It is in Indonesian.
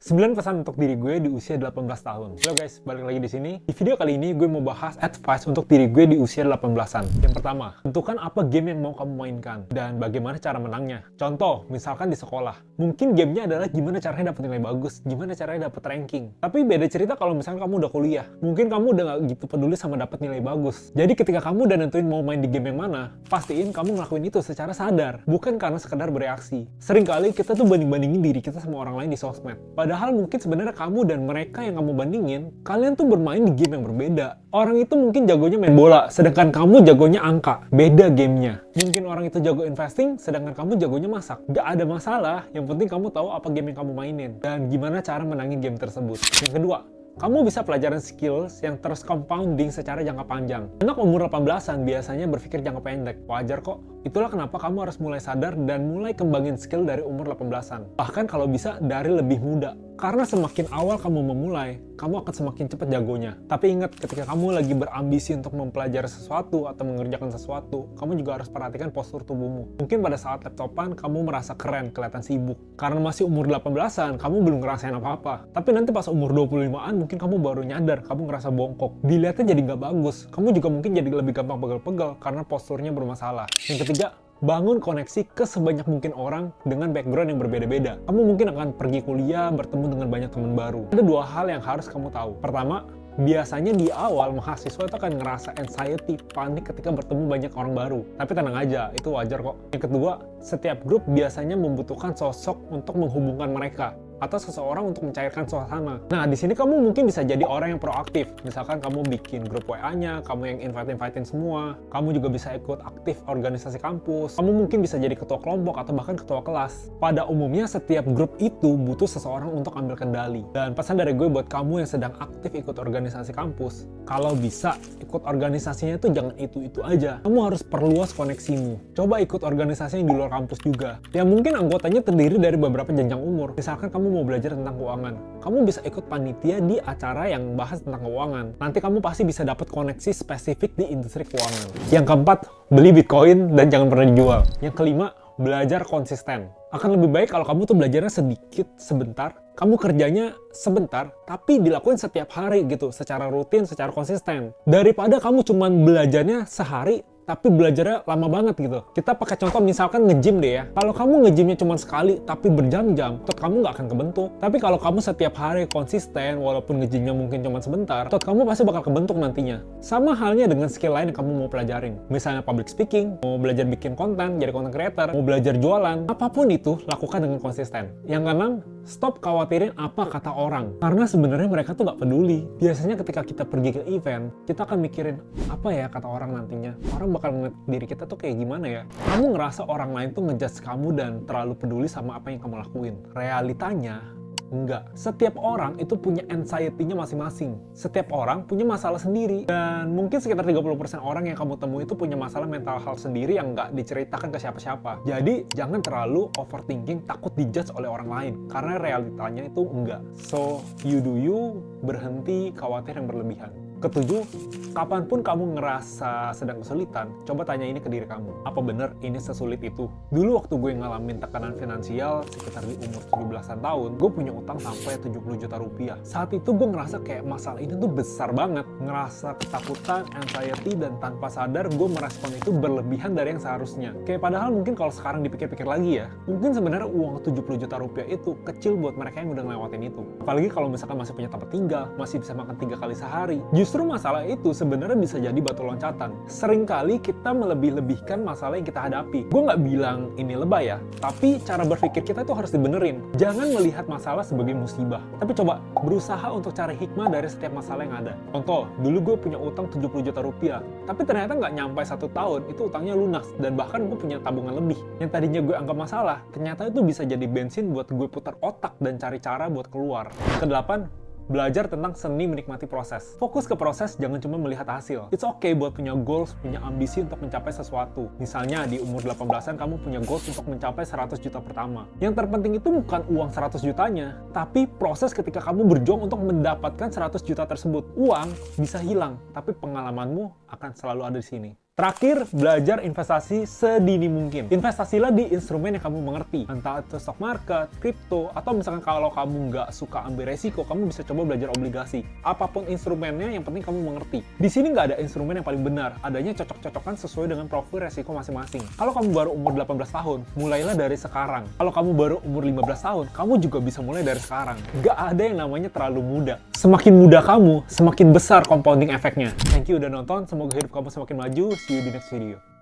9 pesan untuk diri gue di usia 18 tahun. Halo guys, balik lagi di sini. Di video kali ini gue mau bahas advice untuk diri gue di usia 18-an. Yang pertama, tentukan apa game yang mau kamu mainkan dan bagaimana cara menangnya. Contoh, misalkan di sekolah. Mungkin gamenya adalah gimana caranya dapat nilai bagus, gimana caranya dapat ranking. Tapi beda cerita kalau misalkan kamu udah kuliah. Mungkin kamu udah gak gitu peduli sama dapat nilai bagus. Jadi ketika kamu udah nentuin mau main di game yang mana, pastiin kamu ngelakuin itu secara sadar, bukan karena sekedar bereaksi. Seringkali kita tuh banding-bandingin diri kita sama orang lain di sosmed. Padahal mungkin sebenarnya kamu dan mereka yang kamu bandingin, kalian tuh bermain di game yang berbeda. Orang itu mungkin jagonya main bola, sedangkan kamu jagonya angka. Beda gamenya. Mungkin orang itu jago investing, sedangkan kamu jagonya masak. Gak ada masalah, yang penting kamu tahu apa game yang kamu mainin. Dan gimana cara menangin game tersebut. Yang kedua, kamu bisa pelajaran skills yang terus compounding secara jangka panjang. Anak umur 18-an biasanya berpikir jangka pendek. Wajar kok. Itulah kenapa kamu harus mulai sadar dan mulai kembangin skill dari umur 18-an. Bahkan kalau bisa dari lebih muda. Karena semakin awal kamu memulai, kamu akan semakin cepat jagonya. Tapi ingat, ketika kamu lagi berambisi untuk mempelajari sesuatu atau mengerjakan sesuatu, kamu juga harus perhatikan postur tubuhmu. Mungkin pada saat laptopan, kamu merasa keren, kelihatan sibuk. Karena masih umur 18-an, kamu belum ngerasain apa-apa. Tapi nanti pas umur 25-an, mungkin kamu baru nyadar, kamu ngerasa bongkok. Dilihatnya jadi nggak bagus. Kamu juga mungkin jadi lebih gampang pegel-pegel karena posturnya bermasalah. Yang ketiga, bangun koneksi ke sebanyak mungkin orang dengan background yang berbeda-beda. Kamu mungkin akan pergi kuliah, bertemu dengan banyak teman baru. Ada dua hal yang harus kamu tahu. Pertama, biasanya di awal mahasiswa itu akan ngerasa anxiety, panik ketika bertemu banyak orang baru. Tapi tenang aja, itu wajar kok. Yang kedua, setiap grup biasanya membutuhkan sosok untuk menghubungkan mereka atau seseorang untuk mencairkan suasana. Nah, di sini kamu mungkin bisa jadi orang yang proaktif. Misalkan kamu bikin grup WA-nya, kamu yang invite-invitein semua. Kamu juga bisa ikut aktif organisasi kampus. Kamu mungkin bisa jadi ketua kelompok atau bahkan ketua kelas. Pada umumnya, setiap grup itu butuh seseorang untuk ambil kendali. Dan pesan dari gue buat kamu yang sedang aktif ikut organisasi kampus, kalau bisa ikut organisasinya itu jangan itu-itu aja. Kamu harus perluas koneksimu. Coba ikut organisasi yang di luar kampus juga. Ya mungkin anggotanya terdiri dari beberapa jenjang umur. Misalkan kamu mau belajar tentang keuangan, kamu bisa ikut panitia di acara yang bahas tentang keuangan. Nanti kamu pasti bisa dapat koneksi spesifik di industri keuangan. Yang keempat, beli Bitcoin dan jangan pernah dijual. Yang kelima, belajar konsisten. Akan lebih baik kalau kamu tuh belajarnya sedikit, sebentar, kamu kerjanya sebentar, tapi dilakuin setiap hari gitu, secara rutin, secara konsisten. Daripada kamu cuman belajarnya sehari, tapi belajarnya lama banget gitu. Kita pakai contoh misalkan nge-gym deh ya. Kalau kamu nge-gymnya cuma sekali, tapi berjam-jam, tot kamu nggak akan kebentuk. Tapi kalau kamu setiap hari konsisten, walaupun nge-gymnya mungkin cuma sebentar, tot kamu pasti bakal kebentuk nantinya. Sama halnya dengan skill lain yang kamu mau pelajarin. Misalnya public speaking, mau belajar bikin konten, jadi content creator, mau belajar jualan, apapun itu, lakukan dengan konsisten. Yang keenam, stop khawatirin apa kata orang. Karena sebenarnya mereka tuh nggak peduli. Biasanya ketika kita pergi ke event, kita akan mikirin, apa ya kata orang nantinya? Orang bakal ngeliat diri kita tuh kayak gimana ya? Kamu ngerasa orang lain tuh ngejudge kamu dan terlalu peduli sama apa yang kamu lakuin. Realitanya, enggak. Setiap orang itu punya anxiety-nya masing-masing. Setiap orang punya masalah sendiri. Dan mungkin sekitar 30% orang yang kamu temui itu punya masalah mental health sendiri yang nggak diceritakan ke siapa-siapa. Jadi, jangan terlalu overthinking, takut dijudge oleh orang lain. Karena realitanya itu enggak. So, you do you, berhenti khawatir yang berlebihan. Ketujuh, kapanpun kamu ngerasa sedang kesulitan, coba tanya ini ke diri kamu. Apa bener ini sesulit itu? Dulu waktu gue ngalamin tekanan finansial sekitar di umur 17-an tahun, gue punya utang sampai 70 juta rupiah. Saat itu gue ngerasa kayak masalah ini tuh besar banget. Ngerasa ketakutan, anxiety, dan tanpa sadar gue merespon itu berlebihan dari yang seharusnya. Kayak padahal mungkin kalau sekarang dipikir-pikir lagi ya, mungkin sebenarnya uang 70 juta rupiah itu kecil buat mereka yang udah ngelewatin itu. Apalagi kalau misalkan masih punya tempat tinggal, masih bisa makan 3 kali sehari. Justru masalah itu sebenarnya bisa jadi batu loncatan. Seringkali kita melebih-lebihkan masalah yang kita hadapi. Gue nggak bilang ini lebay ya, tapi cara berpikir kita itu harus dibenerin. Jangan melihat masalah sebagai musibah, tapi coba berusaha untuk cari hikmah dari setiap masalah yang ada. Contoh, dulu gue punya utang 70 juta rupiah, tapi ternyata nggak nyampe 1 tahun, itu utangnya lunas, dan bahkan gue punya tabungan lebih. Yang tadinya gue anggap masalah, ternyata itu bisa jadi bensin buat gue putar otak dan cari cara buat keluar. Kedelapan, belajar tentang seni menikmati proses. Fokus ke proses, jangan cuma melihat hasil. It's okay buat punya goals, punya ambisi untuk mencapai sesuatu. Misalnya di umur 18-an kamu punya goals untuk mencapai 100 juta pertama. Yang terpenting itu bukan uang 100 jutanya, tapi proses ketika kamu berjuang untuk mendapatkan 100 juta tersebut. Uang bisa hilang, tapi pengalamanmu akan selalu ada di sini. Terakhir, belajar investasi sedini mungkin. Investasilah di instrumen yang kamu mengerti. Entah itu stock market, kripto, atau misalkan kalau kamu nggak suka ambil resiko, kamu bisa coba belajar obligasi. Apapun instrumennya, yang penting kamu mengerti. Di sini nggak ada instrumen yang paling benar. Adanya cocok-cocokan sesuai dengan profil resiko masing-masing. Kalau kamu baru umur 18 tahun, mulailah dari sekarang. Kalau kamu baru umur 15 tahun, kamu juga bisa mulai dari sekarang. Nggak ada yang namanya terlalu muda. Semakin muda kamu, semakin besar compounding efeknya. Thank you udah nonton, semoga hidup kamu semakin maju. See you di next video.